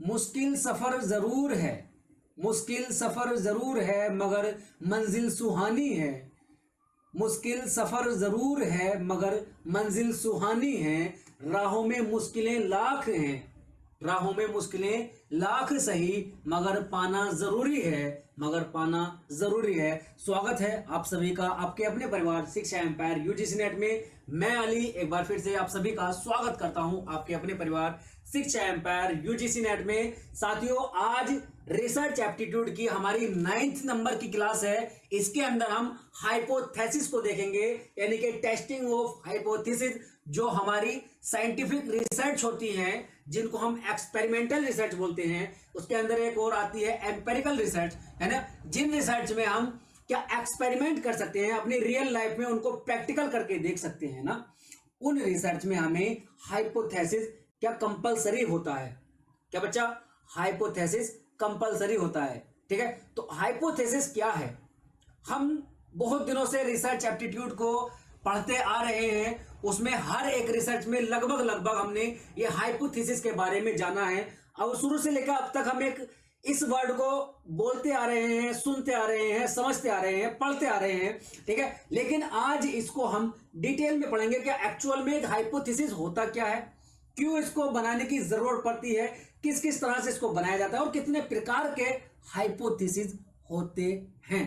मुश्किल सफर जरूर है, मुश्किल सफर जरूर है मगर मंजिल सुहानी है। मुश्किल सफर जरूर है मगर मंजिल सुहानी है। राहों में मुश्किलें लाख हैं, राहों में मुश्किलें लाख सही मगर पाना जरूरी है, मगर पाना जरूरी है। स्वागत है आप सभी का आपके अपने परिवार शिक्षा एम्पायर यूजीसी नेट में। मैं अली एक बार फिर से आप सभी का स्वागत करता हूं आपके अपने परिवार शिक्षा एम्पायर यूजीसी नेट में। साथियों, आज रिसर्च एप्टीट्यूड की हमारी 9th नंबर की क्लास है। इसके अंदर हम हाइपोथेसिस को देखेंगे, यानी कि टेस्टिंग ऑफ हाइपोथेसिस, जो हमारी साइंटिफिक रिसर्च होती है जिनको हम एक्सपेरिमेंटल रिसर्च बोलते हैं। उसके अंदर एक और आती है एम्पेरिकल रिसर्च, है ना, जिन रिसर्च में हम क्या एक्सपेरिमेंट कर सकते हैं, अपनी रियल लाइफ में उनको प्रैक्टिकल करके देख सकते हैं ना। उन रिसर्च में हमें हाइपोथेसिस क्या कंपलसरी होता है? क्या बच्चा? हाइपोथेसिस कंपलसरी होता है। ठीक है, तो हाइपोथेसिस क्या है? हम बहुत दिनों से रिसर्च एप्टीट्यूड को पढ़ते आ रहे हैं। उसमें हर एक रिसर्च में लगभग हमने ये हाइपोथेसिस के बारे में जाना है। अब शुरू से लेकर अब तक हम एक इस वर्ड को बोलते आ रहे हैं, सुनते आ रहे हैं, समझते आ रहे हैं, पढ़ते आ रहे हैं। ठीक है, लेकिन आज इसको हम डिटेल में पढ़ेंगे। क्या एक्चुअल में हाइपोथेसिस होता क्या है, क्यों इसको बनाने की जरूरत पड़ती है, किस किस तरह से इसको बनाया जाता है और कितने प्रकार के हाइपोथेसिस होते हैं।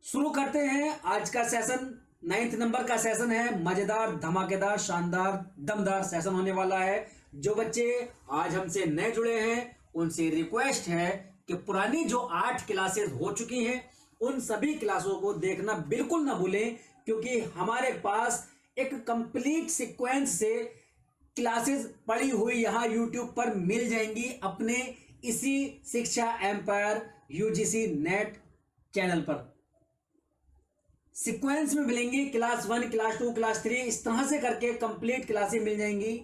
शुरू करते हैं आज का सेशन। 9th नंबर का सेशन है। मजेदार, धमाकेदार, शानदार, दमदार सेशन होने वाला है। जो बच्चे आज हमसे नए जुड़े हैं उनसे रिक्वेस्ट है कि पुरानी जो 8 क्लासेस हो चुकी हैं उन सभी क्लासों को देखना बिल्कुल ना भूलें, क्योंकि हमारे पास एक कंप्लीट सीक्वेंस से क्लासेस पड़ी हुई यहां यूट्यूब पर मिल जाएंगी, अपने इसी शिक्षा एम्पायर यूजीसी नेट चैनल पर सीक्वेंस में मिलेंगी। क्लास 1, क्लास 2, क्लास 3, इस तरह से करके कंप्लीट क्लासेस मिल जाएंगी।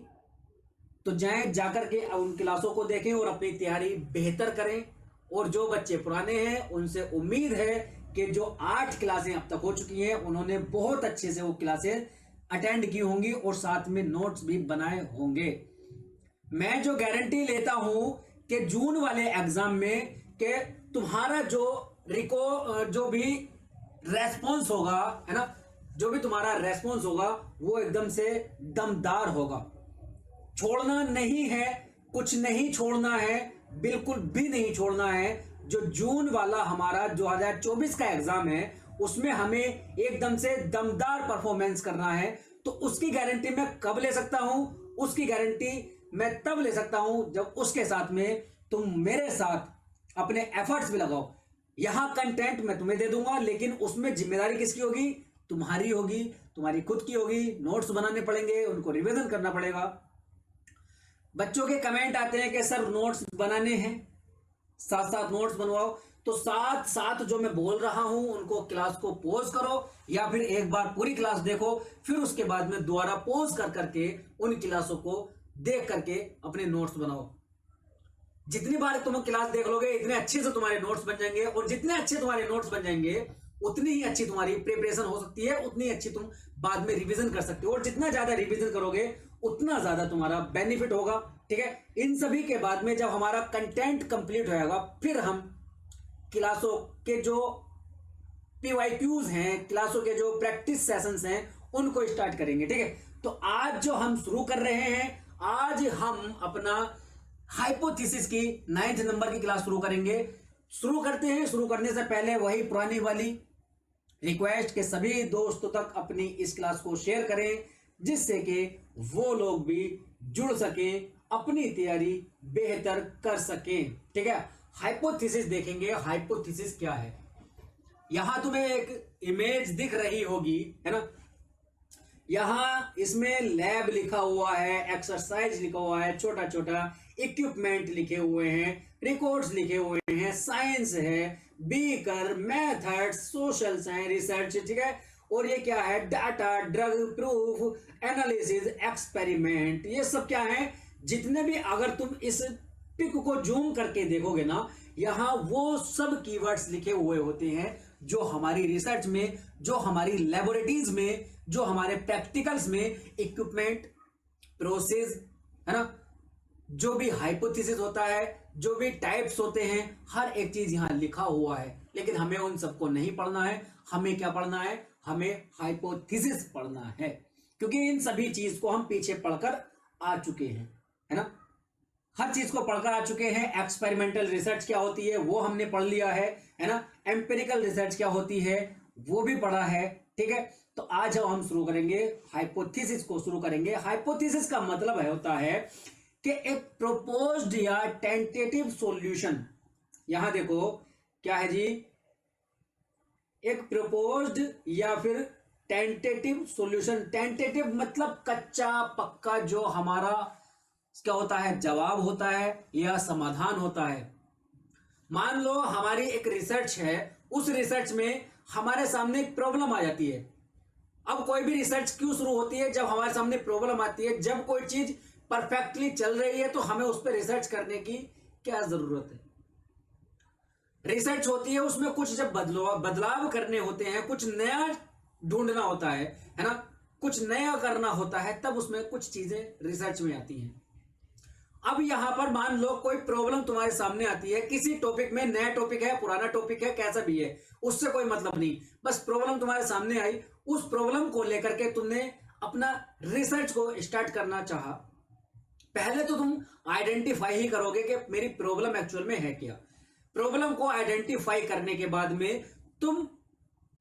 तो जाकर के उन क्लासों को देखें और अपनी तैयारी बेहतर करें। और जो बच्चे पुराने हैं उनसे उम्मीद है कि जो 8 क्लासें अब तक हो चुकी हैं उन्होंने बहुत अच्छे से वो क्लासेस अटेंड की होंगी और साथ में नोट्स भी बनाए होंगे। मैं जो गारंटी लेता हूं कि जून वाले एग्जाम में कि तुम्हारा जो भी रेस्पॉन्स होगा, है ना, जो भी तुम्हारा रेस्पॉन्स होगा वो एकदम से दमदार होगा। छोड़ना नहीं है, कुछ नहीं छोड़ना है, बिल्कुल भी नहीं छोड़ना है। जो जून वाला हमारा 2024 का एग्जाम है उसमें हमें एकदम से दमदार परफॉर्मेंस करना है। तो उसकी गारंटी मैं कब ले सकता हूं? उसकी गारंटी मैं तब ले सकता हूं जब उसके साथ में तुम मेरे साथ अपने एफर्ट्स भी लगाओ। यहां कंटेंट मैं तुम्हें दे दूंगा, लेकिन उसमें जिम्मेदारी किसकी होगी? तुम्हारी होगी, तुम्हारी खुद की होगी। नोट्स बनाने पड़ेंगे, उनको रिवीजन करना पड़ेगा। बच्चों के कमेंट आते हैं कि सर नोट्स बनाने हैं, साथ साथ नोट्स बनवाओ। तो साथ साथ जो मैं बोल रहा हूं उनको क्लास को पॉज करो, या फिर एक बार पूरी क्लास देखो, फिर उसके बाद में दोबारा पॉज कर करके उन क्लासों को देख करके अपने नोट्स बनाओ। जितनी बार तुम क्लास देख लोगे इतने अच्छे से तुम्हारे नोट्स बन जाएंगे, और जितने अच्छे तुम्हारे नोट्स बन जाएंगे उतनी ही अच्छी तुम्हारी प्रिपरेशन हो सकती है, उतनी अच्छी तुम बाद में रिवीजन कर सकते हो। और जितना ज्यादा रिवीजन करोगे उतना ज्यादा तुम्हारा बेनिफिट होगा। ठीक है, इन सभी के बाद में जब हमारा कंटेंट कंप्लीट हो जाएगा फिर हम क्लासों के जो PYQs हैं, क्लासों के जो प्रैक्टिस सेशंस हैं उनको स्टार्ट करेंगे। ठीक है, तो आज जो हम शुरू कर रहे हैं, आज हम अपना हाइपोथेसिस की 9th नंबर की क्लास शुरू करेंगे। शुरू करते हैं। शुरू करने से पहले वही पुरानी वाली रिक्वेस्ट के सभी दोस्तों तक अपनी इस क्लास को शेयर करें, जिससे कि वो लोग भी जुड़ सकें, अपनी तैयारी बेहतर कर सकें। ठीक है, हाइपोथेसिस देखेंगे। हाइपोथेसिस क्या है? यहां तुम्हें एक इमेज दिख रही होगी, है ना। यहां इसमें लैब लिखा हुआ है, एक्सरसाइज लिखा हुआ है, छोटा छोटा इक्विपमेंट लिखे हुए हैं, रिकॉर्ड्स लिखे हुए हैं, साइंस है, बीकर, मेथड्स, सोशल्स हैं, रिसर्च। ठीक है, और ये क्या है? Data, drug, proof, analysis, experiment. ये सब क्या है? जितने भी, अगर तुम इस पिक को जूम करके देखोगे ना, यहां वो सब कीवर्ड्स लिखे हुए होते हैं जो हमारी रिसर्च में, जो हमारी लेबोरेटरीज में, जो हमारे प्रैक्टिकल्स में इक्विपमेंट, प्रोसेस, है ना, जो भी हाइपोथेसिस होता है, जो भी टाइप्स होते हैं, हर एक चीज यहां लिखा हुआ है, लेकिन हमें उन सबको नहीं पढ़ना है। हमें क्या पढ़ना है? हमें हाइपोथेसिस पढ़ना है, क्योंकि इन सभी चीज को हम पीछे पढ़कर आ चुके हैं, है ना। हर चीज को पढ़कर आ चुके हैं। एक्सपेरिमेंटल रिसर्च क्या होती है वो हमने पढ़ लिया है ना। एम्पिरिकल रिसर्च क्या होती है वो भी पढ़ा है, ठीक है। तो आज हम शुरू करेंगे हाइपोथेसिस को शुरू करेंगे। हाइपोथेसिस का मतलब होता है कि एक प्रोपोज्ड या टेंटेटिव सॉल्यूशन। यहां देखो क्या है जी, एक प्रपोज्ड या फिर टेंटेटिव सॉल्यूशन। टेंटेटिव मतलब कच्चा पक्का, जो हमारा क्या होता है, जवाब होता है या समाधान होता है। मान लो हमारी एक रिसर्च है, उस रिसर्च में हमारे सामने एक प्रॉब्लम आ जाती है। अब कोई भी रिसर्च क्यों शुरू होती है? जब हमारे सामने प्रॉब्लम आती है। जब कोई चीज परफेक्टली चल रही है तो हमें उस पर रिसर्च करने की क्या जरूरत है? रिसर्च होती है, उसमें कुछ जब बदलाव करने होते हैं, कुछ नया ढूंढना होता है ना, कुछ नया करना होता है, तब उसमें कुछ चीजें रिसर्च में आती हैं। अब यहां पर मान लो कोई प्रॉब्लम तुम्हारे सामने आती है किसी टॉपिक में, नया टॉपिक है, पुराना टॉपिक है, कैसा भी है, उससे कोई मतलब नहीं। बस प्रॉब्लम तुम्हारे सामने आई, उस प्रॉब्लम को लेकर के तुमने अपना रिसर्च को स्टार्ट करना चाहा। पहले तो तुम आइडेंटिफाई ही करोगे कि मेरी प्रॉब्लम एक्चुअल में है क्या। प्रॉब्लम को आइडेंटिफाई करने के बाद में तुम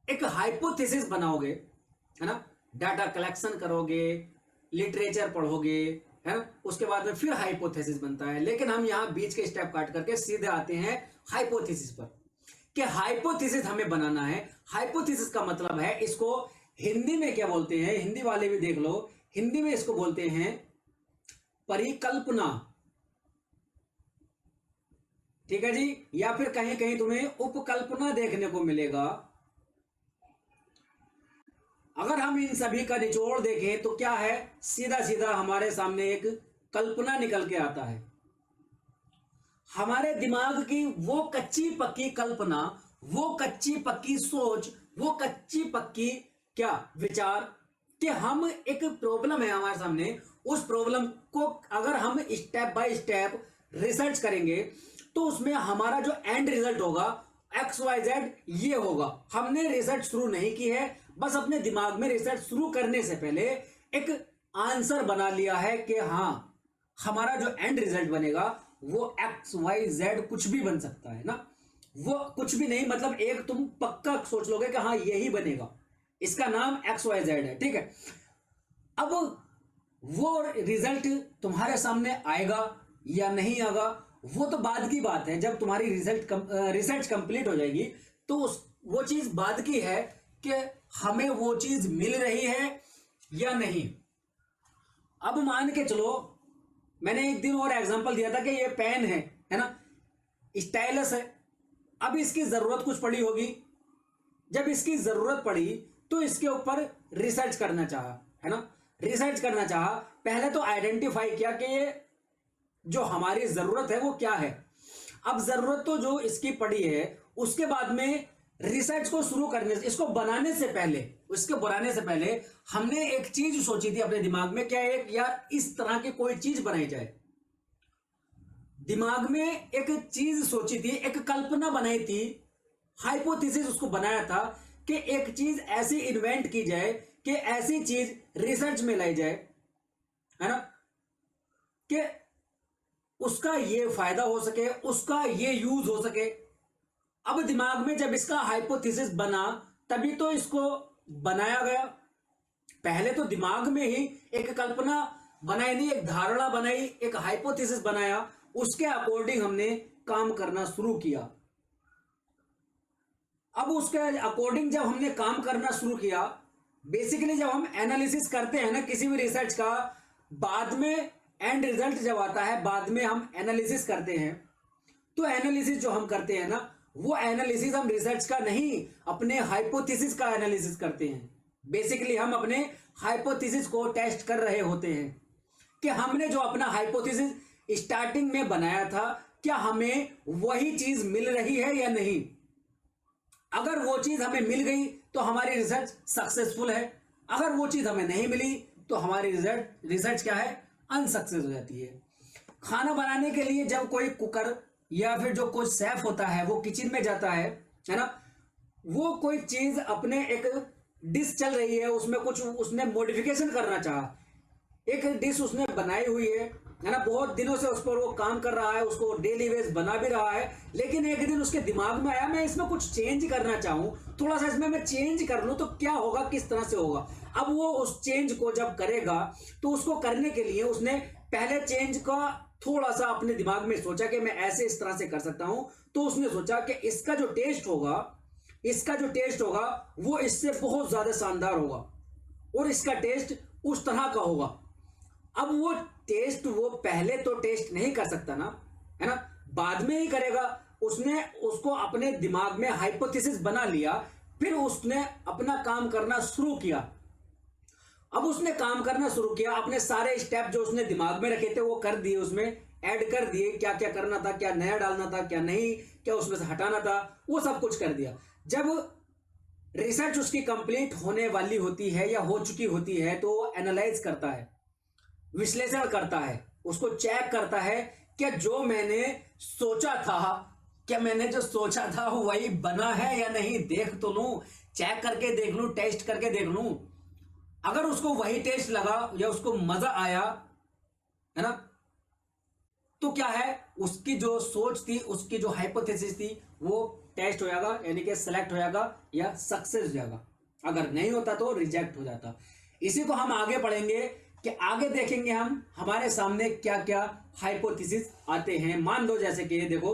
एक हाइपोथेसिस बनाओगे, है ना। डाटा कलेक्शन करोगे, लिटरेचर पढ़ोगे, है ना। उसके बाद में फिर हाइपोथेसिस बनता है। लेकिन हम यहां बीच के स्टेप काट करके सीधे आते हैं हाइपोथेसिस पर, कि हाइपोथेसिस हमें बनाना है। हाइपोथेसिस का मतलब है, इसको हिंदी में क्या बोलते हैं, हिंदी वाले भी देख लो, हिंदी में इसको बोलते हैं परिकल्पना, ठीक है जी। या फिर कहीं कहीं तुम्हें उपकल्पना देखने को मिलेगा। अगर हम इन सभी का निचोड़ देखें तो क्या है, सीधा सीधा हमारे सामने एक कल्पना निकल के आता है। हमारे दिमाग की वो कच्ची पक्की कल्पना, वो कच्ची पक्की सोच, वो कच्ची पक्की क्या विचार, कि हम एक प्रॉब्लम है हमारे सामने, उस प्रॉब्लम को अगर हम स्टेप बाय स्टेप रिसर्च करेंगे तो उसमें हमारा जो एंड रिजल्ट होगा XYZ ये होगा। हमने रिसर्च शुरू नहीं की है, बस अपने दिमाग में रिसर्च शुरू करने से पहले एक आंसर बना लिया है कि हाँ हमारा जो एंड रिजल्ट बनेगा वो XYZ कुछ भी बन सकता है ना। वो कुछ भी नहीं, मतलब एक तुम पक्का सोच लोगे कि हाँ यही बनेगा, इसका नाम XYZ है, ठीक है। अब वो रिजल्ट तुम्हारे सामने आएगा या नहीं आएगा वो तो बाद की बात है। जब तुम्हारी रिसर्च कंप्लीट हो जाएगी तो वो चीज बाद की है कि हमें वो चीज मिल रही है या नहीं। अब मान के चलो, मैंने एक दिन और एग्जांपल दिया था कि ये पेन है ना, स्टाइलस है। अब इसकी जरूरत कुछ पड़ी होगी, जब इसकी जरूरत पड़ी तो इसके ऊपर रिसर्च करना चाहा, है ना। रिसर्च करना चाहा, पहले तो आइडेंटिफाई किया कि ये जो हमारी जरूरत है वो क्या है। अब जरूरत तो जो इसकी पड़ी है, उसके बाद में रिसर्च को शुरू करने से, इसको बनाने से पहले हमने एक चीज सोची थी अपने दिमाग में, क्या एक यार इस तरह की कोई चीज बनाई जाए। दिमाग में एक चीज सोची थी, एक कल्पना बनाई थी, हाइपोथेसिस उसको बनाया था कि एक चीज ऐसी इन्वेंट की जाए, कि ऐसी चीज रिसर्च में लाई जाए, है ना, कि उसका ये फायदा हो सके, उसका ये यूज हो सके। अब दिमाग में जब इसका हाइपोथेसिस बना तभी तो इसको बनाया गया। पहले तो दिमाग में ही एक कल्पना बनाई नहीं, एक धारणा बनाई, एक हाइपोथेसिस बनाया, उसके अकॉर्डिंग हमने काम करना शुरू किया। अब उसके अकॉर्डिंग जब हमने काम करना शुरू किया, बेसिकली जब हम एनालिसिस करते हैं ना किसी भी रिसर्च का, बाद में एंड रिजल्ट जब आता है, बाद में हम एनालिसिस करते हैं, तो एनालिसिस जो हम करते हैं ना, वो एनालिसिस हम रिसर्च का नहीं, अपने हाइपोथेसिस का एनालिसिस करते हैं। बेसिकली हम अपने हाइपोथेसिस को टेस्ट कर रहे होते हैं कि हमने जो अपना हाइपोथेसिस स्टार्टिंग में बनाया था, क्या हमें वही चीज मिल रही है या नहीं। अगर वो चीज हमें मिल गई तो हमारी रिसर्च सक्सेसफुल है, अगर वो चीज हमें नहीं मिली तो हमारी रिसर्च क्या है, अनसक्सेस हो जाती है। खाना बनाने के लिए जब कोई कुकर या फिर जो कोई शेफ होता है वो किचन में जाता है ना, वो कोई चीज अपने एक डिश चल रही है उसमें कुछ उसने मॉडिफिकेशन करना चाहा, एक डिश उसने बनाई हुई है ना, बहुत दिनों से उस पर वो काम कर रहा है, उसको डेली वेज बना भी रहा है, लेकिन एक दिन उसके दिमाग में आया मैं इसमें कुछ चेंज करना चाहूं, थोड़ा सा इसमें मैं चेंज कर लूं तो क्या होगा, किस तरह से होगा। अब वो उस चेंज को जब करेगा तो उसको करने के लिए उसने पहले चेंज का थोड़ा सा अपने दिमाग में सोचा कि मैं ऐसे इस तरह से कर सकता हूं, तो उसने सोचा कि इसका जो टेस्ट होगा, इसका जो टेस्ट होगा वो इससे बहुत ज्यादा शानदार होगा और इसका टेस्ट उस तरह का होगा। अब वो टेस्ट वो पहले तो टेस्ट नहीं कर सकता ना, है ना, बाद में ही करेगा। उसने उसको अपने दिमाग में हाइपोथेसिस बना लिया, फिर उसने अपना काम करना शुरू किया। अब उसने काम करना शुरू किया, अपने सारे स्टेप जो उसने दिमाग में रखे थे वो कर दिए, उसमें ऐड कर दिए, क्या क्या करना था, क्या नया डालना था, क्या नहीं, क्या उसमें से हटाना था, वो सब कुछ कर दिया। जब रिसर्च उसकी कंप्लीट होने वाली होती है या हो चुकी होती है तो वो एनालाइज करता है, विश्लेषण करता है, उसको चेक करता है क्या जो मैंने सोचा था, क्या मैंने जो सोचा था वही बना है या नहीं, देख तो लूं, चेक करके देख लूं, टेस्ट करके देख लूं। अगर उसको वही टेस्ट लगा या उसको मजा आया, है ना, तो क्या है, उसकी जो सोच थी, उसकी जो हाइपोथेसिस थी वो टेस्ट हो जाएगा, यानी कि सेलेक्ट हो जाएगा या सक्सेस हो जाएगा। अगर नहीं होता तो रिजेक्ट हो जाता। इसी को हम आगे पढ़ेंगे कि आगे देखेंगे हम हमारे सामने क्या क्या हाइपोथेसिस आते हैं। मान लो जैसे कि देखो,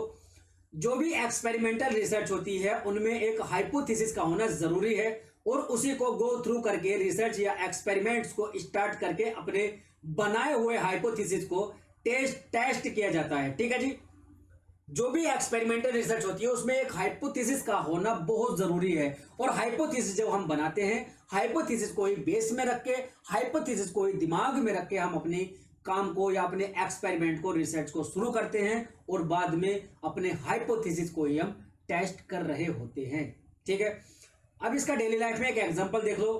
जो भी एक्सपेरिमेंटल रिसर्च होती है उनमें एक हाइपोथेसिस का होना जरूरी है और उसी को गो थ्रू करके रिसर्च या एक्सपेरिमेंट्स को स्टार्ट करके अपने बनाए हुए हाइपोथेसिस को टेस्ट किया जाता है। ठीक है जी, जो भी एक्सपेरिमेंटल रिसर्च होती है उसमें एक हाइपोथेसिस का होना बहुत जरूरी है। और हाइपोथेसिस जब हम बनाते हैं, हाइपोथेसिस को ही बेस में रख के, हाइपोथेसिस को ही दिमाग में रख के हम अपने काम को या अपने एक्सपेरिमेंट को, रिसर्च को शुरू करते हैं और बाद में अपने हाइपोथेसिस को ही हम टेस्ट कर रहे होते हैं। ठीक है, अब इसका डेली लाइफ में एक एग्जांपल देख लो,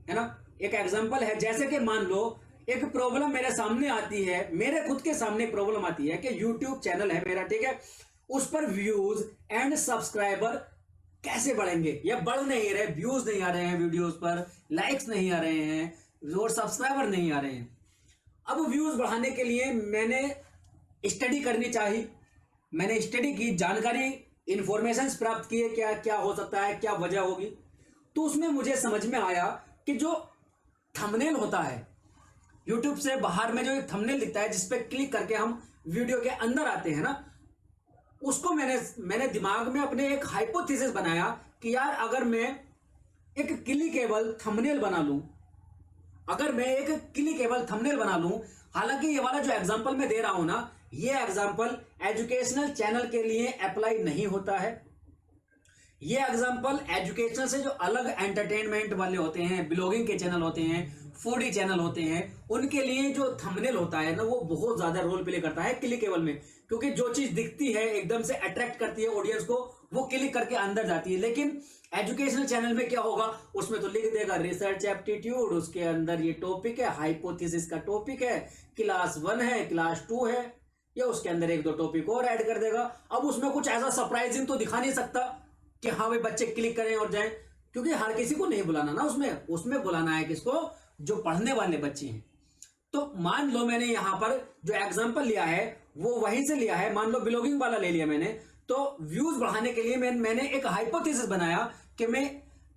है ना। एक एग्जांपल है, जैसे कि मान लो एक प्रॉब्लम मेरे सामने आती है, मेरे खुद के सामने प्रॉब्लम आती है कि YouTube चैनल है मेरा, ठीक है, उस पर व्यूज एंड सब्सक्राइबर कैसे बढ़ेंगे, या बढ़ नहीं रहे, व्यूज नहीं आ रहे हैं वीडियोस पर, लाइक्स नहीं आ रहे हैं और सब्सक्राइबर नहीं आ रहे हैं। अब व्यूज बढ़ाने के लिए मैंने स्टडी करनी चाहिए, मैंने स्टडी की, जानकारी, इंफॉर्मेशन प्राप्त किए, क्या क्या हो सकता है, क्या वजह होगी। तो उसमें मुझे समझ में आया कि जो थंबनेल होता है यूट्यूब से बाहर में, जो एक थंबनेल दिखता है जिसपे क्लिक करके हम वीडियो के अंदर आते हैं ना, उसको मैंने दिमाग में अपने एक हाइपोथेसिस बनाया कि यार अगर मैं एक क्लिकेबल थंबनेल बना लूं, अगर मैं एक क्लिकेबल थंबनेल बना लूं, हालांकि ये वाला जो एग्जांपल मैं दे रहा हूं ना, ये एग्जांपल एजुकेशनल चैनल के लिए अप्लाई नहीं होता है। ये एग्जांपल एजुकेशनल से जो अलग एंटरटेनमेंट वाले होते हैं, ब्लॉगिंग के चैनल होते हैं, फूडी चैनल होते हैं, उनके लिए जो थंबनेल होता है ना वो बहुत ज्यादा रोल प्ले करता है क्लिकेबल में, क्योंकि जो चीज दिखती है एकदम से अट्रैक्ट करती है ऑडियंस को, वो क्लिक करके अंदर जाती है। लेकिन एजुकेशनल चैनल में क्या होगा, उसमें तो लिख देगा रिसर्च एप्टीट्यूड, उसके अंदर ये टॉपिक है, हाइपोथेसिस का टॉपिक है, क्लास 1 है, क्लास 2 है, या उसके अंदर एक दो टॉपिक और ऐड कर देगा। अब उसमें कुछ ऐसा सरप्राइजिंग तो दिखा नहीं सकता कि हाँ भाई बच्चे क्लिक करें और जाएं, क्योंकि हर किसी को नहीं बुलाना ना, उसमें बुलाना है किसको, जो पढ़ने वाले बच्चे हैं। तो मान लो मैंने यहां पर जो एग्जांपल लिया है वो वहीं से लिया है, मान लो ब्लॉगिंग वाला ले लिया मैंने, तो व्यूज बढ़ाने के लिए मैंने एक हाइपोथेसिस बनाया कि मैं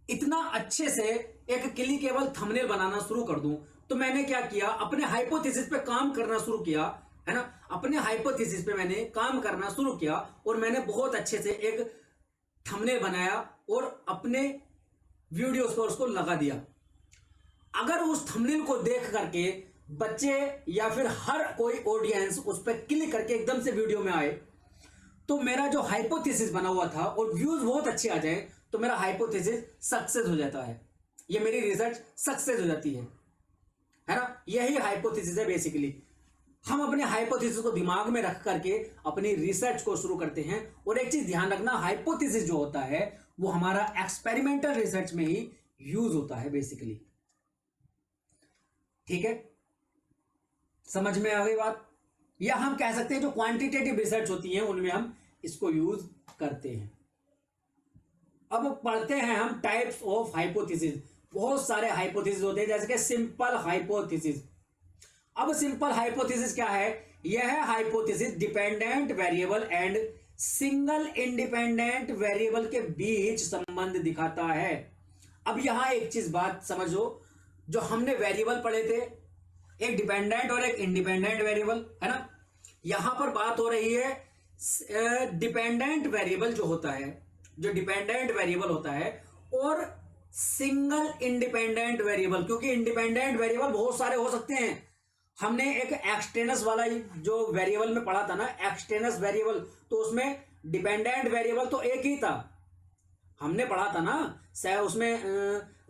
इतना अच्छे से एक क्लिकेबल थंबनेल बनाना शुरू कर दूं। तो मैंने क्या किया, अपने हाइपोथेसिस पे काम करना शुरू किया, है ना, अपने हाइपोथेसिस पे मैंने काम करना शुरू किया और मैंने बहुत अच्छे से एक थंबनेल बनाया और अपने वीडियोस पर उसको लगा दिया। अगर उस थंबनेल को देख करके बच्चे या फिर हर कोई ऑडियंस उस पर क्लिक करके एकदम से वीडियो में आए, तो मेरा जो हाइपोथेसिस बना हुआ था और व्यूज बहुत अच्छे आ जाए तो मेरा हाइपोथेसिस सक्सेस हो जाता है, ये मेरी रिसर्च सक्सेस हो जाती है ना। यही हाइपोथेसिस है बेसिकली। हम अपने हाइपोथेसिस को दिमाग में रख करके अपनी रिसर्च को शुरू करते हैं। और एक चीज ध्यान रखना, हाइपोथेसिस जो होता है वो हमारा एक्सपेरिमेंटल रिसर्च में ही यूज होता है बेसिकली। ठीक है, समझ में आ गई बात। या हम कह सकते हैं जो क्वांटिटेटिव रिसर्च होती है उनमें हम इसको यूज करते हैं। अब पढ़ते हैं हम टाइप्स ऑफ हाइपोथेसिस। बहुत सारे हाइपोथेसिस होते हैं, जैसे कि सिंपल हाइपोथेसिस। अब सिंपल हाइपोथेसिस क्या है? यह है hypothesis dependent variable and single independent variable के बीच संबंध दिखाता है। अब यहां एक चीज बात समझो, जो हमने वेरिएबल पढ़े थे, एक डिपेंडेंट और एक इंडिपेंडेंट वेरिएबल, है ना। यहां पर बात हो रही है डिपेंडेंट वेरिएबल जो होता है, जो डिपेंडेंट वेरिएबल होता है, और सिंगल इंडिपेंडेंट वेरिएबल। क्योंकि इंडिपेंडेंट वेरिएबल बहुत सारे हो सकते हैं। हमने एक एक्सटेनस वाला जो वेरिएबल में पढ़ा था ना, एक्सटेनस वेरिएबल, तो उसमें डिपेंडेंट वेरिएबल तो एक ही था। हमने पढ़ा था ना उसमें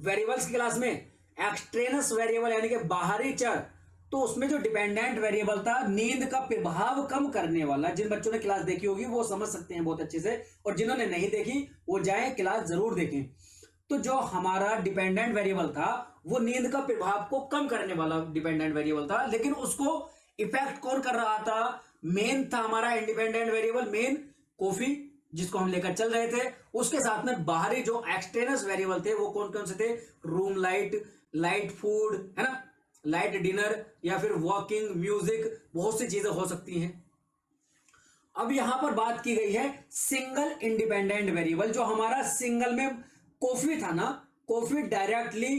वेरिएबल्स की क्लास में, एक्सट्रेनस वेरिएबल यानी कि बाहरी चर। तो उसमें जो डिपेंडेंट वेरिएबल था, नींद का प्रभाव कम करने वाला, जिन बच्चों ने क्लास देखी होगी वो समझ सकते हैं बहुत अच्छे से, और जिन्होंने नहीं देखी वो जाए क्लास जरूर देखें। तो जो हमारा डिपेंडेंट वेरिएबल था वो नींद का प्रभाव को कम करने वाला डिपेंडेंट वेरिएबल था, लेकिन उसको इफेक्ट कौन कर रहा था? मेन था हमारा इंडिपेंडेंट वेरिएबल, मेन कॉफी, जिसको हम लेकर चल रहे थे। उसके साथ में बाहरी जो एक्सटेनस वेरिएबल थे वो कौन कौन से थे? रूम लाइट, लाइट फूड, है ना, लाइट डिनर, या फिर वॉकिंग, म्यूजिक, बहुत सी चीजें हो सकती हैं। अब यहां पर बात की गई है सिंगल इंडिपेंडेंट वेरिएबल। जो हमारा सिंगल में कॉफी था ना, कॉफी डायरेक्टली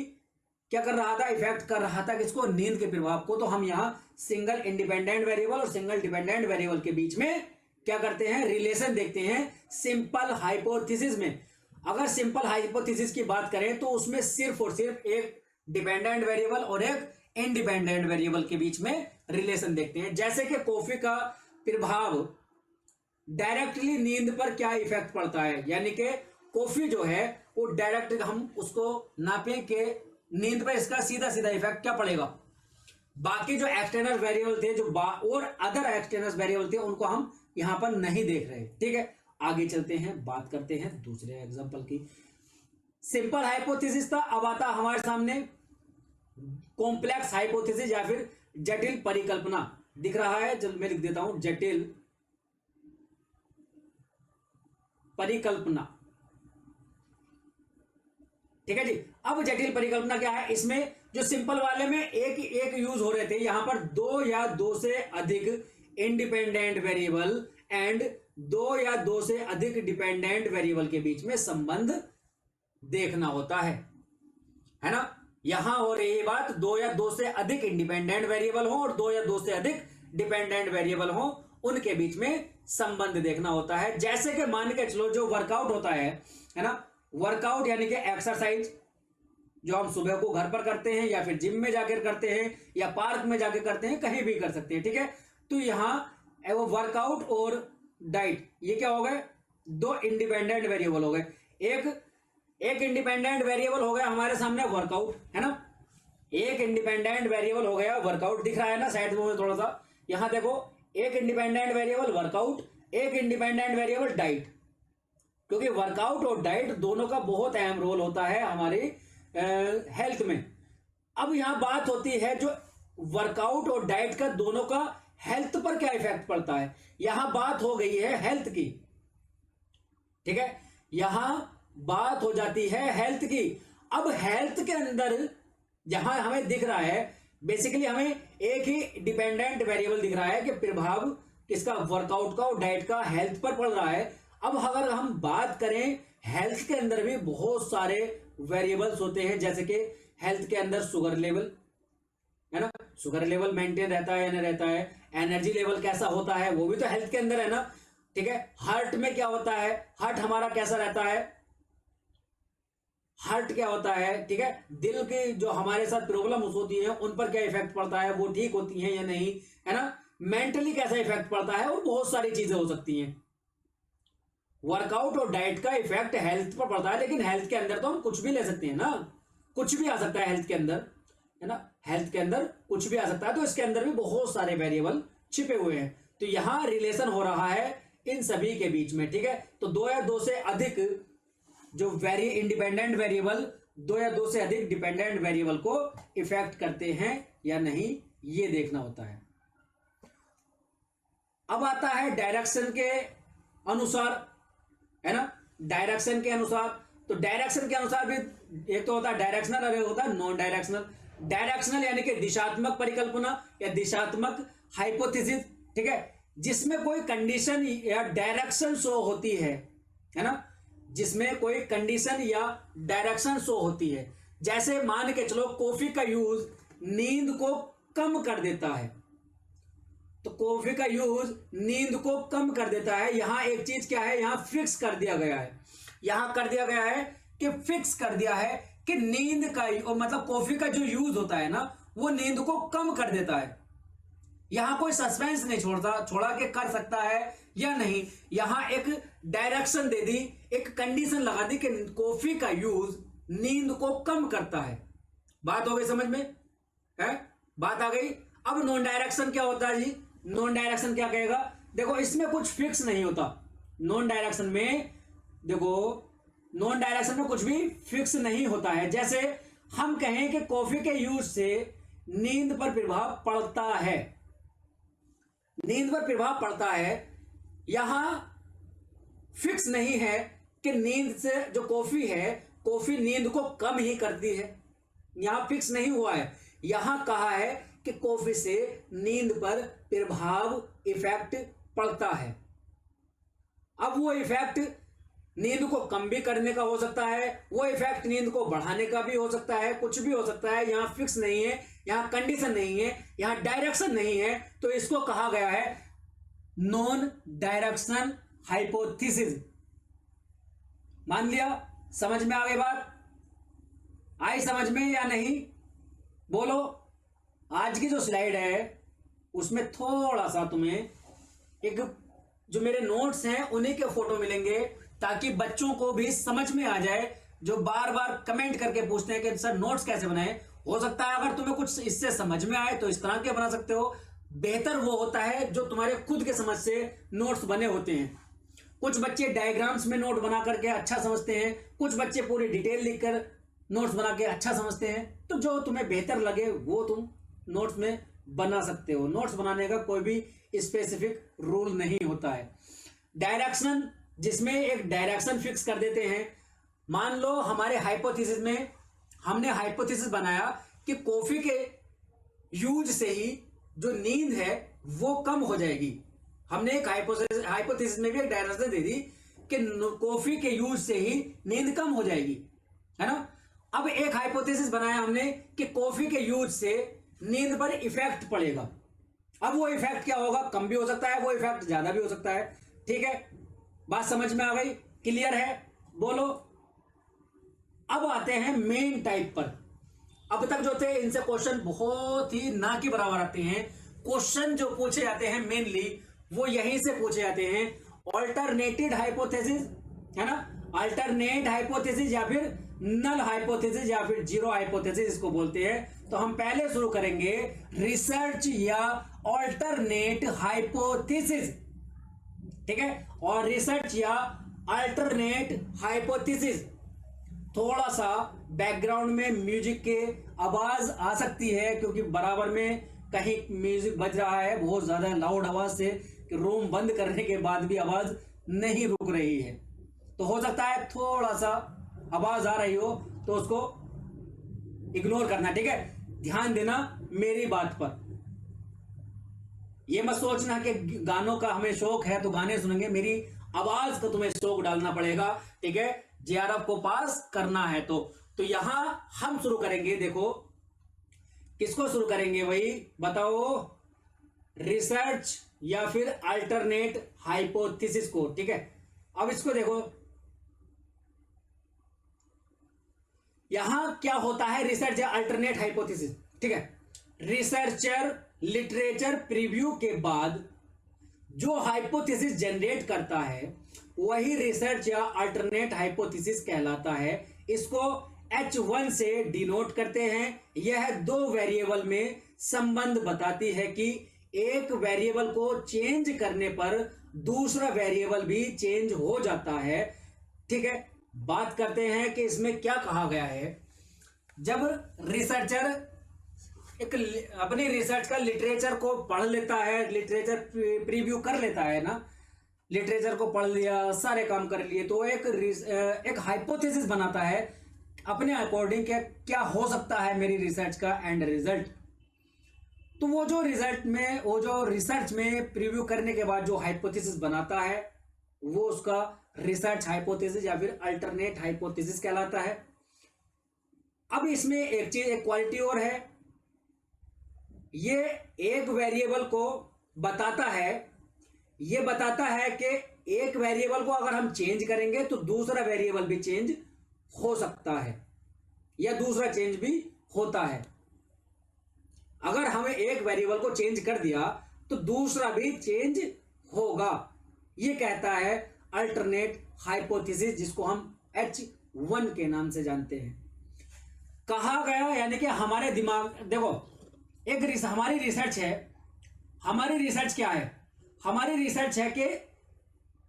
क्या कर रहा था? इफेक्ट कर रहा था किसको? नींद के प्रभाव को। तो हम यहां सिंगल इंडिपेंडेंट वेरिएबल और सिंगल डिपेंडेंट वेरिएबल के बीच में क्या करते हैं? रिलेशन देखते हैं सिंपल हाइपोथेसिस में। अगर सिंपल हाइपोथेसिस की बात करें तो उसमें सिर्फ और सिर्फ एक डिपेंडेंट वेरिएबल और एक इंडिपेंडेंट वेरिएबल के बीच में रिलेशन देखते हैं। जैसे कि कॉफी का प्रभाव डायरेक्टली नींद पर क्या इफेक्ट पड़ता है, यानी कि कॉफी जो है वो डायरेक्ट हम उसको नापें कि नींद पर इसका सीधा सीधा इफेक्ट क्या पड़ेगा। बाकी जो एक्सटर्नल वेरिएबल थे, जो और अदर एक्सटर्नल वेरिएबल थे, उनको हम यहां पर नहीं देख रहे। ठीक है, आगे चलते हैं, बात करते हैं दूसरे एग्जांपल की। सिंपल हाइपोथेसिस था, अब आता हमारे सामने कॉम्प्लेक्स हाइपोथेसिस या फिर जटिल परिकल्पना। दिख रहा है, चल मैं लिख देता हूं, जटिल परिकल्पना। ठीक है जी। अब जटिल परिकल्पना क्या है? इसमें जो सिंपल वाले में एक यूज हो रहे थे, यहां पर दो या दो से अधिक इंडिपेंडेंट वेरिएबल एंड दो या दो से अधिक डिपेंडेंट वेरिएबल के बीच में संबंध देखना होता है ना। यहां हो रही बात, दो या दो से अधिक इंडिपेंडेंट वेरिएबल हो और दो या दो से अधिक डिपेंडेंट वेरिएबल हो, उनके बीच में संबंध देखना होता है। जैसे कि मान के चलो जो वर्कआउट होता है ना, वर्कआउट यानी कि एक्सरसाइज जो हम सुबह को घर पर करते हैं या फिर जिम में जाकर करते हैं या पार्क में जाकर करते हैं, कहीं भी कर सकते हैं। ठीक है, तो यहां वो वर्कआउट और डाइट, ये क्या हो गए? दो इंडिपेंडेंट वेरिएबल हो गए। एक इंडिपेंडेंट वेरिएबल हो गया हमारे सामने वर्कआउट, है ना। एक इंडिपेंडेंट वेरिएबल हो गया वर्कआउट, दिख रहा है ना साइड में थोड़ा सा, यहां देखो, एक इंडिपेंडेंट वेरिएबल वर्कआउट, एक इंडिपेंडेंट वेरिएबल डाइट। क्योंकि वर्कआउट और डाइट दोनों का बहुत अहम रोल होता है हमारी हेल्थ में। अब यहां बात होती है जो वर्कआउट और डाइट का दोनों का हेल्थ पर क्या इफेक्ट पड़ता है। यहां बात हो गई है हेल्थ की। ठीक है, यहां बात हो जाती है हेल्थ की। अब हेल्थ के अंदर जहां हमें दिख रहा है, बेसिकली हमें एक ही डिपेंडेंट वेरिएबल दिख रहा है कि प्रभाव किसका? वर्कआउट का और डाइट का हेल्थ पर पड़ रहा है। अब अगर हम बात करें, हेल्थ के अंदर भी बहुत सारे वेरिएबल्स होते हैं, जैसे कि हेल्थ के अंदर शुगर लेवल, है ना, शुगर लेवल मेंटेन रहता है या नहीं रहता है, एनर्जी लेवल कैसा होता है, वो भी तो हेल्थ के अंदर है ना। ठीक है, हार्ट में क्या होता है, हार्ट हमारा कैसा रहता है, हार्ट क्या होता है। ठीक है, दिल की जो हमारे साथ प्रॉब्लम्स होती है उन पर क्या इफेक्ट पड़ता है, वो ठीक होती है या नहीं, है ना। मेंटली कैसा इफेक्ट पड़ता है, और बहुत सारी चीजें हो सकती हैं। वर्कआउट और डाइट का इफेक्ट हेल्थ पर पड़ता है, लेकिन हेल्थ के अंदर तो हम कुछ भी ले सकते हैं ना, कुछ भी आ सकता है हेल्थ के अंदर, है ना। हेल्थ के अंदर कुछ भी आ सकता है, तो इसके अंदर भी बहुत सारे वेरिएबल छिपे हुए हैं। तो यहां रिलेशन हो रहा है इन सभी के बीच में। ठीक है, तो दो या दो से अधिक जो इंडिपेंडेंट वेरिएबल दो या दो से अधिक डिपेंडेंट वेरिएबल को इफेक्ट करते हैं या नहीं, ये देखना होता है। अब आता है डायरेक्शन के अनुसार, है ना, डायरेक्शन के अनुसार। तो डायरेक्शन के अनुसार भी एक तो होता है डायरेक्शनल और एक होता है नॉन डायरेक्शनल। डायरेक्शनल यानी कि दिशात्मक परिकल्पना या दिशात्मक हाइपोथेसिस, ठीक है, जिसमें कोई कंडीशन या डायरेक्शन शो होती है ना, जिसमें कोई कंडीशन या डायरेक्शन शो होती है। जैसे मान के चलो कॉफी का यूज नींद को कम कर देता है, तो कॉफी का यूज नींद को कम कर देता है। यहां एक चीज क्या है, यहां फिक्स कर दिया गया है, यहां कर दिया गया है कि फिक्स कर दिया है कि नींद का, मतलब कॉफी का जो यूज होता है ना, वो नींद को कम कर देता है। यहां कोई सस्पेंस नहीं छोड़ा कि कर सकता है या नहीं। यहां एक डायरेक्शन दे दी, एक कंडीशन लगा दी कि कॉफी का यूज नींद को कम करता है। बात हो गई समझ में, है बात आ गई। अब नॉन डायरेक्शन क्या होता है जी, नॉन डायरेक्शन क्या कहेगा, देखो इसमें कुछ फिक्स नहीं होता। नॉन डायरेक्शन में देखो, नॉन डायरेक्शन में कुछ भी फिक्स नहीं होता है। जैसे हम कहें कि कॉफी के यूज से नींद पर प्रभाव पड़ता है, नींद पर प्रभाव पड़ता है, यहां फिक्स नहीं है कि नींद से जो कॉफी है, कॉफी नींद को कम ही करती है, यहां फिक्स नहीं हुआ है। यहां कहा है कि कॉफी से नींद पर प्रभाव इफेक्ट पड़ता है। अब वो इफेक्ट नींद को कम भी करने का हो सकता है, वो इफेक्ट नींद को बढ़ाने का भी हो सकता है, कुछ भी हो सकता है। यहां फिक्स नहीं है, यहां कंडीशन नहीं है, यहां डायरेक्शन नहीं है, तो इसको कहा गया है नॉन डायरेक्शन हाइपोथेसिस। मान लिया, समझ में आ गई बात, आई समझ में या नहीं, बोलो। आज की जो स्लाइड है उसमें थोड़ा सा तुम्हें एक जो मेरे नोट्स हैं उन्हीं के फोटो मिलेंगे, ताकि बच्चों को भी समझ में आ जाए, जो बार बार कमेंट करके पूछते हैं कि सर नोट्स कैसे बनाए। हो सकता है अगर तुम्हें कुछ इससे समझ में आए तो इस तरह के बना सकते हो। बेहतर वो होता है जो तुम्हारे खुद के समझ से नोट्स बने होते हैं। कुछ बच्चे डायग्राम्स में नोट बना करके अच्छा समझते हैं, कुछ बच्चे पूरी डिटेल लिखकर नोट्स बना के अच्छा समझते हैं। तो जो तुम्हें बेहतर लगे वो तुम नोट्स में बना सकते हो। नोट्स बनाने का कोई भी स्पेसिफिक रूल नहीं होता है। डायरेक्शन, जिसमें एक डायरेक्शन फिक्स कर देते हैं। मान लो हमारे हाइपोथेसिस में हमने हाइपोथेसिस बनाया कि कॉफी के यूज से ही जो नींद है वो कम हो जाएगी। हमने एक हाइपोथेसिस में भी एक डायरेक्शन दे दी कि कॉफी के यूज से ही नींद कम हो जाएगी, है ना। अब एक हाइपोथेसिस बनाया हमने कि कॉफी के यूज से नींद पर इफेक्ट पड़ेगा। अब वो इफेक्ट क्या होगा, कम भी हो सकता है, वो इफेक्ट ज्यादा भी हो सकता है। ठीक है, बात समझ में आ गई, क्लियर है, बोलो। अब आते हैं मेन टाइप पर। अब तक जो थे इनसे क्वेश्चन बहुत ही ना के बराबर आते हैं। क्वेश्चन जो पूछे जाते हैं मेनली वो यहीं से पूछे जाते हैं। ऑल्टरनेटिव हाइपोथेसिस, है ना, अल्टरनेट हाइपोथेसिस या फिर नल हाइपोथेसिस या फिर जीरो हाइपोथेसिस इसको बोलते हैं। तो हम पहले शुरू करेंगे रिसर्च या ऑल्टरनेट हाइपोथेसिस, ठीक है। और रिसर्च या अल्टरनेट हाइपोथेसिस, थोड़ा सा बैकग्राउंड में म्यूजिक के आवाज आ सकती है क्योंकि बराबर में कहीं म्यूजिक बज रहा है बहुत ज्यादा लाउड आवाज से कि रूम बंद करने के बाद भी आवाज नहीं रुक रही है। तो हो सकता है थोड़ा सा आवाज आ रही हो तो उसको इग्नोर करना, ठीक है। ध्यान देना मेरी बात पर, ये मत सोचना कि गानों का हमें शौक है तो गाने सुनेंगे। मेरी आवाज को तुम्हें शौक डालना पड़ेगा, ठीक है, जेआरएफ को पास करना है। तो यहां हम शुरू करेंगे, देखो किसको शुरू करेंगे भाई बताओ, रिसर्च या फिर अल्टरनेट हाइपोथेसिस को, ठीक है। अब इसको देखो, यहां क्या होता है रिसर्च या अल्टरनेट हाइपोथेसिस, ठीक है। रिसर्चर लिटरेचर प्रीव्यू के बाद जो हाइपोथेसिस जनरेट करता है वही रिसर्च या अल्टरनेट हाइपोथेसिस कहलाता है। इसको H1 से डिनोट करते हैं। यह दो वेरिएबल में संबंध बताती है कि एक वेरिएबल को चेंज करने पर दूसरा वेरिएबल भी चेंज हो जाता है, ठीक है। बात करते हैं कि इसमें क्या कहा गया है। जब रिसर्चर अपनी रिसर्च का लिटरेचर को पढ़ लेता है, लिटरेचर प्रीव्यू कर लेता है ना, लिटरेचर को पढ़ लिया, सारे काम कर लिए, तो एक हाइपोथेसिस बनाता है अपने अकॉर्डिंग क्या हो सकता है मेरी रिसर्च का एंड रिजल्ट। तो वो जो रिसर्च में प्रीव्यू करने के बाद जो हाइपोथेसिस बनाता है वो उसका रिसर्च हाइपोथेसिस या फिर अल्टरनेट हाइपोथेसिस कहलाता है। अब इसमें एक क्वालिटी और है, ये एक वेरिएबल को बताता है, ये बताता है कि एक वेरिएबल को अगर हम चेंज करेंगे तो दूसरा वेरिएबल भी चेंज हो सकता है या दूसरा चेंज भी होता है। अगर हमें एक वेरिएबल को चेंज कर दिया तो दूसरा भी चेंज होगा। ये कहता है अल्टरनेट हाइपोथेसिस, जिसको हम H1 के नाम से जानते हैं। कहा गया यानी कि हमारे दिमाग, देखो हमारी रिसर्च है, हमारी रिसर्च क्या है, हमारी रिसर्च है कि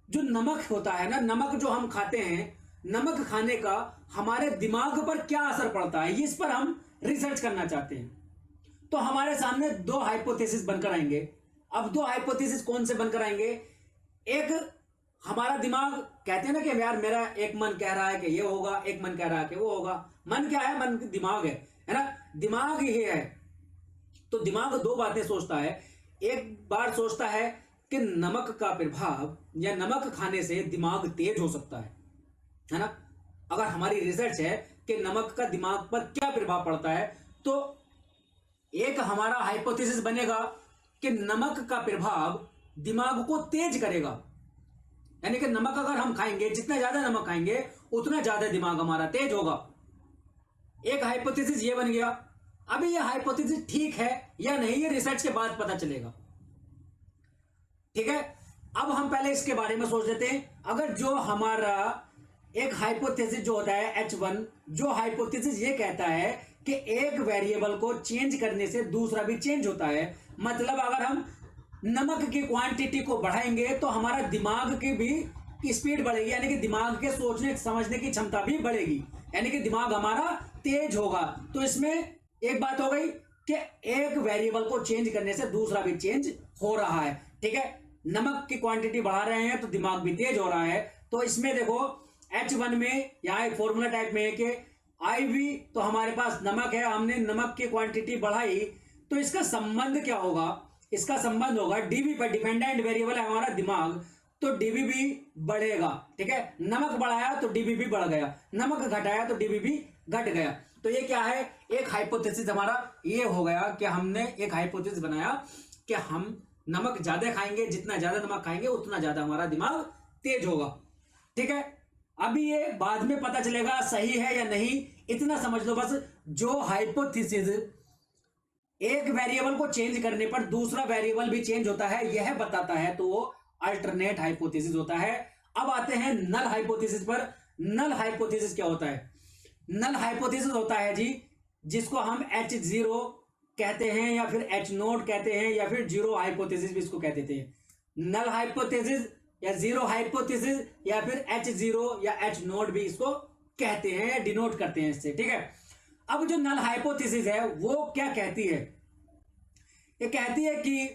जो नमक होता है ना, नमक जो हम खाते हैं, नमक खाने का हमारे दिमाग पर क्या असर पड़ता है, इस पर हम रिसर्च करना चाहते हैं। तो हमारे सामने दो हाइपोथेसिस बनकर आएंगे। अब दो हाइपोथेसिस कौन से बनकर आएंगे, एक हमारा दिमाग कहते हैं ना कि यार मेरा एक मन कह रहा है कि ये होगा, एक मन कह रहा है कि वो होगा। मन क्या है, मन दिमाग है ना, दिमाग ही है। तो दिमाग दो बातें सोचता है, एक बार सोचता है कि नमक का प्रभाव या नमक खाने से दिमाग तेज हो सकता है ना। अगर हमारी रिसर्च है कि नमक का दिमाग पर क्या प्रभाव पड़ता है, तो एक हमारा हाइपोथेसिस बनेगा कि नमक का प्रभाव दिमाग को तेज करेगा, यानी कि नमक अगर हम खाएंगे, जितना ज्यादा नमक खाएंगे उतना ज्यादा दिमाग हमारा तेज होगा। एक हाइपोथेसिस ये बन गया। अभी ये हाइपोथेसिस ठीक है या नहीं, ये रिसर्च के बाद पता चलेगा। ठीक है, अब हम पहले इसके बारे में सोच लेते हैं। अगर जो हमारा एक हाइपोथेसिस जो होता है H1, जो हाइपोथेसिस ये कहता है कि एक वेरिएबल को चेंज करने से दूसरा भी चेंज होता है, मतलब अगर हम नमक की क्वांटिटी को बढ़ाएंगे तो हमारा दिमाग की भी स्पीड बढ़ेगी, यानी कि दिमाग के सोचने समझने की क्षमता भी बढ़ेगी, यानी कि दिमाग हमारा तेज होगा। तो इसमें एक बात हो गई कि एक वेरिएबल को चेंज करने से दूसरा भी चेंज हो रहा है। ठीक है, नमक की क्वांटिटी बढ़ा रहे हैं तो दिमाग भी तेज हो रहा है। तो इसमें देखो H1 में यहां एक फॉर्मूला टाइप में है कि IV, तो हमारे पास नमक है, हमने नमक की क्वांटिटी बढ़ाई, तो इसका संबंध क्या होगा, इसका संबंध होगा DV पर। डिपेंडेंट वेरिएबल है हमारा दिमाग, तो DV भी बढ़ेगा। ठीक है, नमक बढ़ाया तो DV भी बढ़ गया, नमक घटाया तो DV भी घट गया। तो ये क्या है, एक हाइपोथेसिस हमारा ये हो गया कि हमने एक हाइपोथेसिस बनाया कि हम नमक ज्यादा खाएंगे, जितना ज्यादा नमक खाएंगे उतना ज्यादा हमारा दिमाग तेज होगा। ठीक है, अभी ये बाद में पता चलेगा सही है या नहीं, इतना समझ लो बस। जो हाइपोथेसिस एक वेरिएबल को चेंज करने पर दूसरा वेरिएबल भी चेंज होता है, यह बताता है, तो वो अल्टरनेट हाइपोथेसिस होता है। अब आते हैं नल हाइपोथेसिस पर। नल हाइपोथेसिस क्या होता है, नल हाइपोथेसिस होता है जी, जिसको हम H0 कहते हैं या फिर H0 कहते हैं या फिर जीरो हाइपोथेसिस भी इसको कहते थे। नल हाइपोथेसिस या जीरो हाइपोथेसिस या फिर H0 या H0 भी इसको कहते हैं या डिनोट करते हैं इससे। ठीक है, अब जो नल हाइपोथेसिस है वो क्या कहती है, ये कहती है कि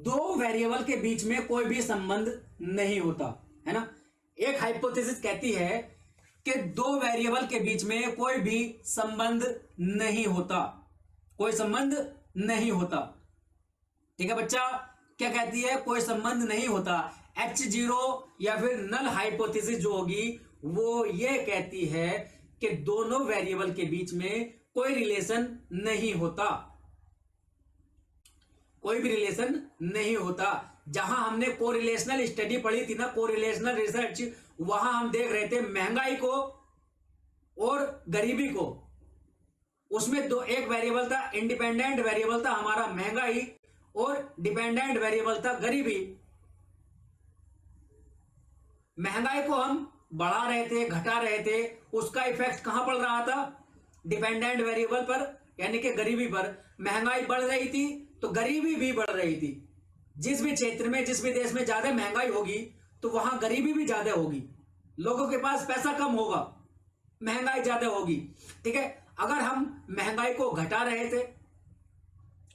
दो वेरिएबल के बीच में कोई भी संबंध नहीं होता, है ना। एक हाइपोथेसिस कहती है कि दो वेरिएबल के बीच में कोई भी संबंध नहीं होता, कोई संबंध नहीं होता। ठीक है बच्चा, क्या कहती है, कोई संबंध नहीं होता। H0 या फिर नल हाइपोथेसिस जो होगी वो ये कहती है कि दोनों वेरिएबल के बीच में कोई रिलेशन नहीं होता, कोई भी रिलेशन नहीं होता। जहां हमने कोरिलेशनल स्टडी पढ़ी थी ना, कोरिलेशनल रिसर्च, वहां हम देख रहे थे महंगाई को और गरीबी को। उसमें दो, एक वेरिएबल था, इंडिपेंडेंट वेरिएबल था हमारा महंगाई और डिपेंडेंट वेरिएबल था गरीबी। महंगाई को हम बढ़ा रहे थे, घटा रहे थे, उसका इफेक्ट कहां पड़ रहा था, डिपेंडेंट वेरिएबल पर, यानी कि गरीबी पर। महंगाई बढ़ रही थी तो गरीबी भी बढ़ रही थी। जिस भी क्षेत्र में, जिस भी देश में ज्यादा महंगाई होगी तो वहां गरीबी भी ज्यादा होगी, लोगों के पास पैसा कम होगा, महंगाई ज्यादा होगी। ठीक है, अगर हम महंगाई को घटा रहे थे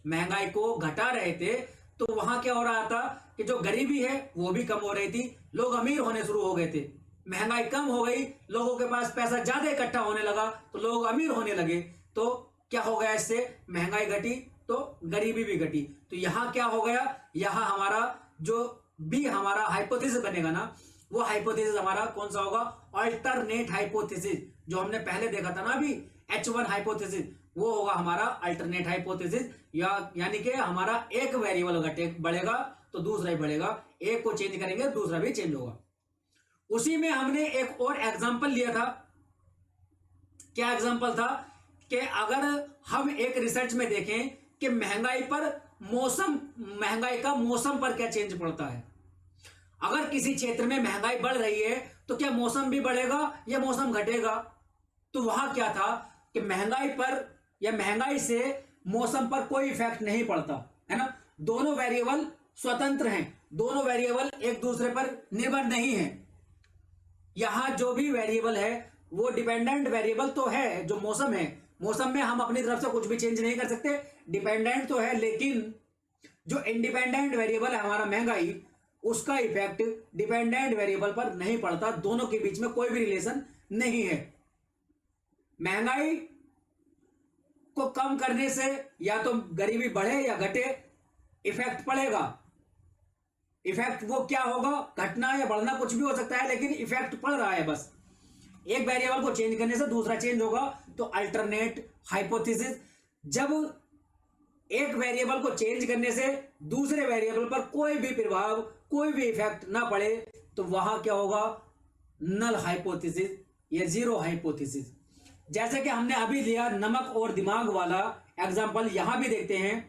महंगाई को घटा रहे थे, तो वहां क्या हो रहा था कि जो गरीबी है वो भी कम हो रही थी, लोग अमीर होने शुरू हो गए थे। महंगाई कम हो गई, लोगों के पास पैसा ज्यादा इकट्ठा होने लगा, तो लोग अमीर होने लगे। तो क्या हो गया, इससे महंगाई घटी तो गरीबी भी घटी। तो यहां क्या हो गया, यहां हमारा जो भी हमारा हाइपोथेसिस बनेगा ना, वो हाइपोथेसिस हमारा कौन सा होगा, अल्टरनेट हाइपोथेसिस। जो हमने पहले देखा था ना अभी, H1 हाइपोथेसिस, वो होगा हमारा अल्टरनेट हाइपोथेसिस। यानी कि हमारा एक वेरिएबल बढ़ेगा तो दूसरा ही बढ़ेगा, एक को चेंज करेंगे दूसरा भी चेंज होगा। उसी में हमने एक और एग्जांपल लिया था। क्या एग्जांपल था कि अगर हम एक रिसर्च में देखें कि महंगाई का मौसम पर क्या चेंज पड़ता है। अगर किसी क्षेत्र में महंगाई बढ़ रही है तो क्या मौसम भी बढ़ेगा या मौसम घटेगा। तो वहां क्या था कि महंगाई पर या महंगाई से मौसम पर कोई इफेक्ट नहीं पड़ता है ना। दोनों वेरिएबल स्वतंत्र हैं, दोनों वेरिएबल एक दूसरे पर निर्भर नहीं है। यहां जो भी वेरिएबल है वो डिपेंडेंट वेरिएबल तो है, जो मौसम है, मौसम में हम अपनी तरफ से कुछ भी चेंज नहीं कर सकते, डिपेंडेंट तो है। लेकिन जो इंडिपेंडेंट वेरिएबल है हमारा महंगाई, उसका इफेक्ट डिपेंडेंट वेरिएबल पर नहीं पड़ता, दोनों के बीच में कोई भी रिलेशन नहीं है। महंगाई को कम करने से या तो गरीबी बढ़े या घटे, इफेक्ट पड़ेगा। इफेक्ट वो क्या होगा, घटना या बढ़ना कुछ भी हो सकता है, लेकिन इफेक्ट पड़ रहा है बस। एक वेरिएबल को चेंज करने से दूसरा चेंज होगा, तो अल्टरनेट हाइपोथेसिस। जब एक वेरिएबल को चेंज करने से दूसरे वेरिएबल पर कोई भी प्रभाव, कोई भी इफेक्ट ना पड़े, तो वहां क्या होगा, नल हाइपोथेसिस या जीरो हाइपोथेसिस। जैसे कि हमने अभी लिया नमक और दिमाग वाला एग्जांपल, यहां भी देखते हैं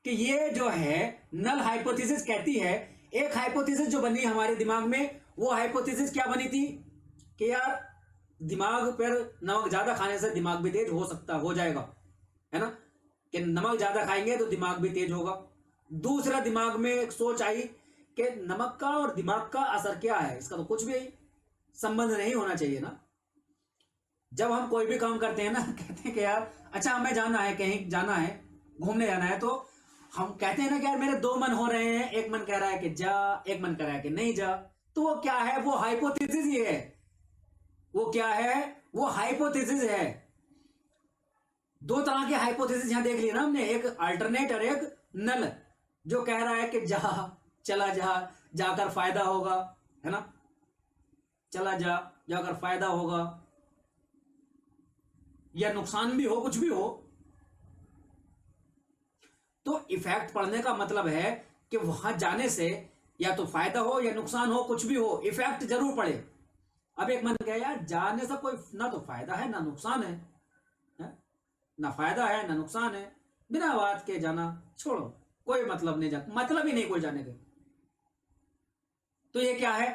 कि ये जो है नल हाइपोथेसिस कहती है, एक हाइपोथेसिस जो बनी हमारे दिमाग में, वो हाइपोथेसिस क्या बनी थी कि यार दिमाग पर नमक ज्यादा खाने से दिमाग भी तेज हो जाएगा, है ना, कि नमक ज्यादा खाएंगे तो दिमाग भी तेज होगा। दूसरा दिमाग में एक सोच आई कि नमक का और दिमाग का असर क्या है, इसका तो कुछ भी संबंध नहीं होना चाहिए ना। जब हम कोई भी काम करते हैं ना, कहते हैं कि यार अच्छा हमें जाना है, कहीं जाना है, घूमने जाना है, तो हम कहते हैं ना कि यार मेरे दो मन हो रहे हैं, एक मन कह रहा है कि जा, एक मन कह रहा है कि नहीं जा। तो वो क्या है, वो हाइपोथेसिस ही है। वो क्या है, वो हाइपोथेसिस है। दो तरह के हाइपोथेसिस यहां देख लिया ना हमने, एक अल्टरनेट और एक नल। जो कह रहा है कि जा, चला जा, जाकर फायदा होगा, है ना, चला जा, जाकर फायदा होगा, या नुकसान भी हो, कुछ भी हो। तो इफेक्ट पड़ने का मतलब है कि वहां जाने से या तो फायदा हो या नुकसान हो, कुछ भी हो, इफेक्ट जरूर पड़े। अब एक मन कहे यार जाने से कोई ना तो फायदा है ना नुकसान है, ना फायदा है ना नुकसान है, बिना बात के जाना, छोड़ो, कोई मतलब नहीं, मतलब ही नहीं कोई जाने के। तो ये क्या है,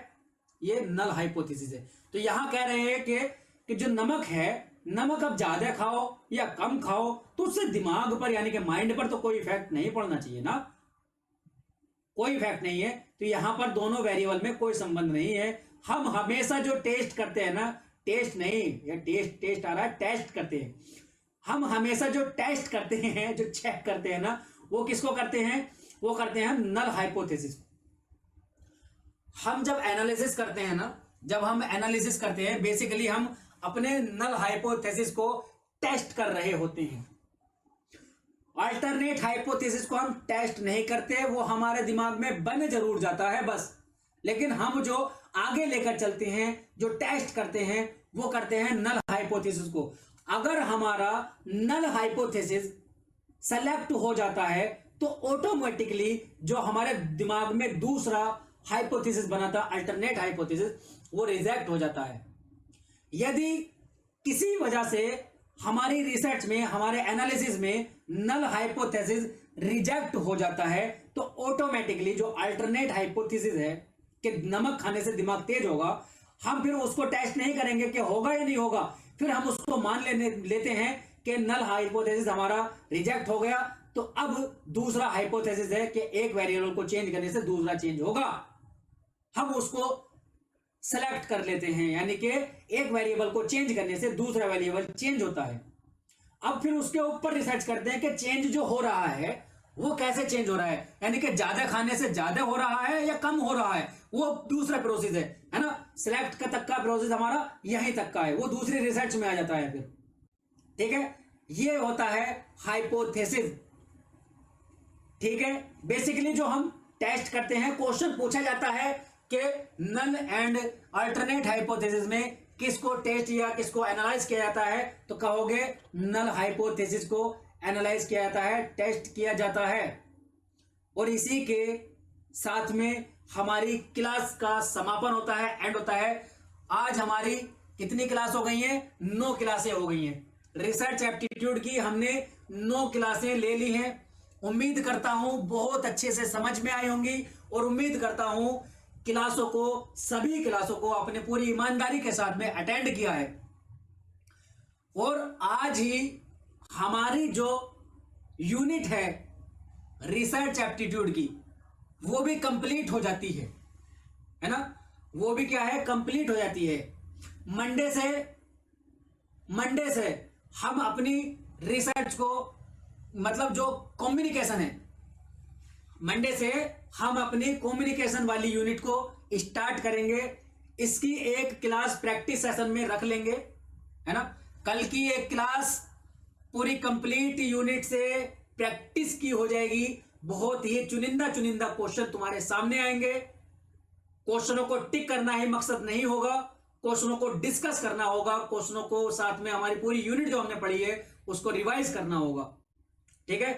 ये नल हाइपोथेसिस है। तो यहां कह रहे हैं कि जो नमक है, नमक अब ज्यादा खाओ या कम खाओ तो उससे दिमाग पर यानी कि माइंड पर तो कोई इफेक्ट नहीं पड़ना चाहिए ना, कोई इफेक्ट नहीं है। तो यहां पर दोनों वेरिएबल में कोई संबंध नहीं है। हम हमेशा जो टेस्ट करते हैं ना, टेस्ट नहीं, या टेस्ट आ रहा है, टेस्ट करते हैं। हम हमेशा जो टेस्ट करते हैं, जो चेक करते हैं ना, वो किसको करते हैं, वो करते हैं नल हाइपोथेसिस। हम जब एनालिसिस करते हैं ना, जब हम एनालिसिस करते हैं, बेसिकली हम अपने नल हाइपोथेसिस को टेस्ट कर रहे होते हैं। अल्टरनेट हाइपोथेसिस को हम टेस्ट नहीं करते, वो हमारे दिमाग में बन जरूर जाता है बस। लेकिन हम जो आगे लेकर चलते हैं, जो टेस्ट करते हैं, वो करते हैं नल हाइपोथेसिस को। अगर हमारा नल हाइपोथेसिस सेलेक्ट हो जाता है तो ऑटोमेटिकली जो हमारे दिमाग में दूसरा हाइपोथेसिस बना था, अल्टरनेट हाइपोथेसिस, वो रिजेक्ट हो जाता है। यदि किसी वजह से हमारी रिसर्च में, हमारे एनालिसिस में नल हाइपोथेसिस रिजेक्ट हो जाता है, तो ऑटोमेटिकली जो अल्टरनेट हाइपोथेसिस है कि नमक खाने से दिमाग तेज होगा, हम फिर उसको टेस्ट नहीं करेंगे कि होगा या नहीं होगा, फिर हम उसको मान लेते हैं कि नल हाइपोथेसिस हमारा रिजेक्ट हो गया। तो अब दूसरा हाइपोथेसिस है कि एक वेरिएबल को चेंज करने से दूसरा चेंज होगा, हम उसको सेलेक्ट कर लेते हैं, यानी कि एक वेरिएबल को चेंज करने से दूसरा वेरिएबल चेंज होता है। अब फिर उसके ऊपर रिसर्च करते हैं कि चेंज जो हो रहा है वो कैसे चेंज हो रहा है, यानी कि ज्यादा खाने से ज्यादा हो रहा है या कम हो रहा है, वो दूसरा प्रोसेस है ना। सिलेक्ट का तक का प्रोसेस हमारा यहीं तक का है, वो दूसरी रिसर्च में आ जाता है फिर। ठीक है, ये होता है हाइपोथेसिस। ठीक है, बेसिकली जो हम टेस्ट करते हैं, क्वेश्चन पूछा जाता है कि नल एंड अल्टरनेट हाइपोथेसिस में किसको टेस्ट या किसको एनालाइज किया जाता है, तो कहोगे नल हाइपोथेसिस को एनालाइज किया जाता है, टेस्ट किया जाता है। और इसी के साथ में हमारी क्लास का समापन होता है, एंड होता है। आज हमारी कितनी क्लास हो गई हैं? 9 क्लासें हो गई हैं। रिसर्च एप्टीट्यूड की हमने 9 क्लासें ले ली हैं। उम्मीद करता हूं बहुत अच्छे से समझ में आई होंगी, और उम्मीद करता हूं क्लासों को, सभी क्लासों को आपने पूरी ईमानदारी के साथ में अटेंड किया है। और आज ही हमारी जो यूनिट है रिसर्च एप्टीट्यूड की, वो भी कंप्लीट हो जाती है ना। वो भी क्या है? कंप्लीट हो जाती है। मंडे से हम अपनी रिसर्च को, मतलब जो कम्युनिकेशन है, मंडे से हम अपनी कम्युनिकेशन वाली यूनिट को स्टार्ट करेंगे। इसकी एक क्लास प्रैक्टिस सेशन में रख लेंगे, है ना। कल की एक क्लास पूरी कंप्लीट यूनिट से प्रैक्टिस की हो जाएगी। बहुत ही चुनिंदा क्वेश्चन तुम्हारे सामने आएंगे। क्वेश्चनों को टिक करना ही मकसद नहीं होगा, क्वेश्चनों को डिस्कस करना होगा, क्वेश्चनों को साथ में हमारी पूरी यूनिट जो हमने पढ़ी है उसको रिवाइज करना होगा। ठीक है,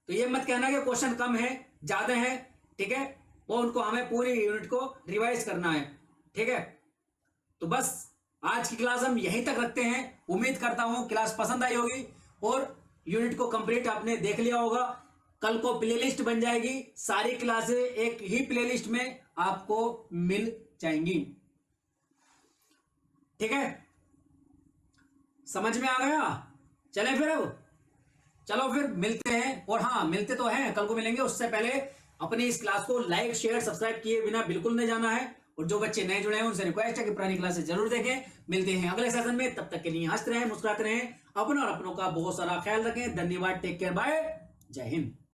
तो ये मत कहना कि क्वेश्चन कम है, ज्यादा है। ठीक है, वो उनको हमें पूरी यूनिट को रिवाइज करना है। ठीक है, तो बस आज की क्लास हम यहीं तक रखते हैं। उम्मीद करता हूं क्लास पसंद आई होगी और यूनिट को कंप्लीट आपने देख लिया होगा। कल को प्लेलिस्ट बन जाएगी, सारी क्लासें एक ही प्लेलिस्ट में आपको मिल जाएंगी। ठीक है, समझ में आ गया? चले फिर, अब चलो फिर मिलते हैं। और हाँ, मिलते तो हैं, कल को मिलेंगे। उससे पहले अपनी इस क्लास को लाइक शेयर सब्सक्राइब किए बिना बिल्कुल नहीं जाना है। और जो बच्चे नए जुड़े हैं उनसे रिक्वेस्ट है कि पुरानी क्लासेस जरूर देखें। मिलते हैं अगले सेशन में, तब तक के लिए हंसते रहें, मुस्कुराते रहें, अपना और अपनों का बहुत सारा ख्याल रखें। धन्यवाद, टेक केयर, बाय, जय हिंद।